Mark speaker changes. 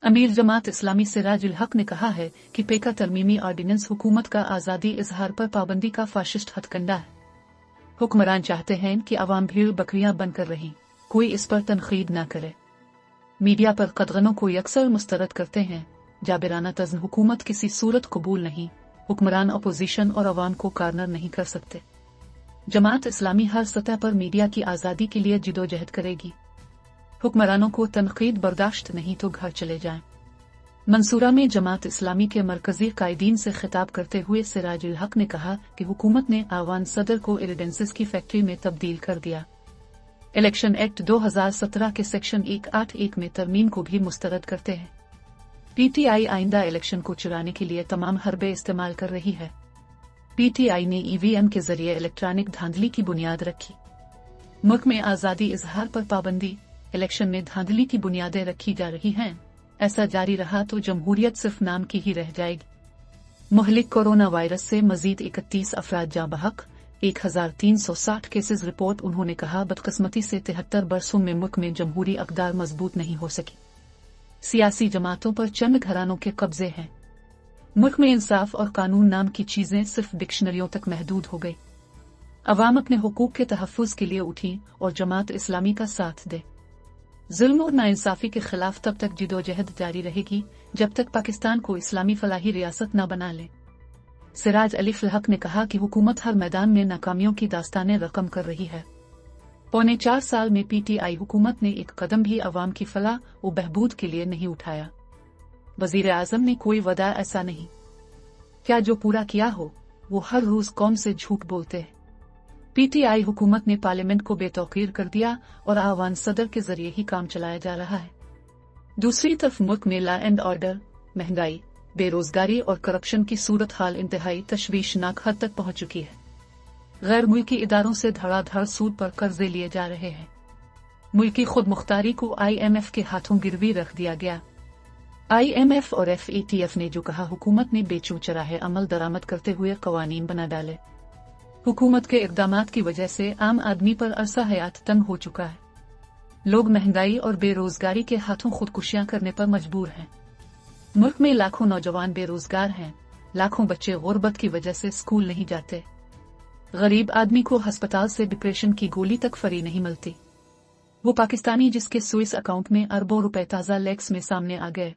Speaker 1: अमीर जमात इस्लामी सिराजुल हक ने कहा है कि पेका तरमीमी ऑर्डिनेंस हुकूमत का आज़ादी इजहार पर पाबंदी का फाशिस्ट हथकंडा है। हुक्मरान चाहते हैं कि अवाम भीड़ बकरियां बनकर रहें, कोई इस पर तनकीद न करे। मीडिया पर कदगनों को यकसर मुस्तरद करते हैं। जाबिराना तज़्न हुकूमत किसी सूरत कबूल नहीं। हुक्मरान अपोजिशन और अवाम को कार्नर नहीं कर सकते। जमात इस्लामी हर सतह पर मीडिया की आज़ादी के लिए जिदोजहद करेगी। हुक्मरानों को तनकीद बर्दाश्त नहीं तो घर चले जाएं। मंसूरा में जमात इस्लामी के मरकजी कायदीन से खिताब करते हुए सिराजुल हक ने कहा कि हुकूमत ने आवान सदर को एविडेंसेस की फैक्ट्री में तब्दील कर दिया। इलेक्शन एक्ट 2017 के सेक्शन 181 में तरमीम को भी मुस्तरद करते हैं। पीटीआई आइंदा इलेक्शन को चुराने के लिए तमाम हरबे इस्तेमाल कर रही है। पीटीआई ने ईवीएम के जरिए इलेक्ट्रॉनिक धांधली की बुनियाद रखी। मुल्क में आज़ादी इजहार पर पाबंदी, इलेक्शन में धांधली की बुनियादें रखी जा रही हैं। ऐसा जारी रहा तो जमहूरियत सिर्फ नाम की ही रह जाएगी। मुहलिक कोरोना वायरस से मजीद 31 अफराद जाँ बहक, 1360 केसेस रिपोर्ट। उन्होंने कहा, बदकिस्मती से 73 बरसों में मुल्क में जमहूरी अक़दार मजबूत नहीं हो सकी। सियासी जमातों पर चंद घरानों के कब्जे हैं। मुल्क में इंसाफ और कानून नाम की चीजें सिर्फ डिक्शनरियों तक महदूद हो गई। अवाम अपने हुकूक के तहफ़्फ़ुज़ के लिए उठी और जमात इस्लामी का साथ दे। जुल्म और नाइंसाफी के खिलाफ तब तक जिदोजहद जारी रहेगी जब तक पाकिस्तान को इस्लामी फलाही रियासत न बना ले। सिराज अली हक ने कहा कि हुकूमत हर मैदान में नाकामियों की दास्तानें रकम कर रही है। पौने 4 साल में पीटीआई हुकूमत ने एक कदम भी अवाम की फलाह व बहबूद के लिए नहीं उठाया। वजीर आजम ने कोई वदा ऐसा नहीं क्या जो पूरा किया हो। वो हर रोज कौम से झूठ बोलते हैं। पीटीआई हुकूमत ने पार्लियामेंट को बेतौकीर कर दिया और आवान सदर के जरिए ही काम चलाया जा रहा है। दूसरी तरफ मुल्क में लॉ एंड ऑर्डर, महंगाई, बेरोजगारी और करप्शन की सूरत हाल इंतहाई तशवीशनाक हद तक पहुंच चुकी है। गैर मुल्की इदारों से धड़ाधड़ सूद पर कर्जे लिए जा रहे हैं। मुल्की खुद मुख्तारी को IMF के हाथों गिरवी रख दिया गया। IMF और FATF ने जो कहा, हुकूमत ने बेचू चराहे अमल दरामद करते हुए कवानीन बना डाले। हुकूमत के इक़दामात की वजह से आम आदमी पर अरसा हयात तंग हो चुका है। लोग महंगाई और बेरोजगारी के हाथों खुदकुशियां करने पर मजबूर हैं। मुल्क में लाखों नौजवान बेरोजगार हैं। लाखों बच्चे गुर्बत की वजह से स्कूल नहीं जाते। गरीब आदमी को अस्पताल से डिप्रेशन की गोली तक फ्री नहीं मिलती। वो पाकिस्तानी जिसके स्विस अकाउंट में अरबों रुपए ताज़ा लेक्स में सामने आ गए।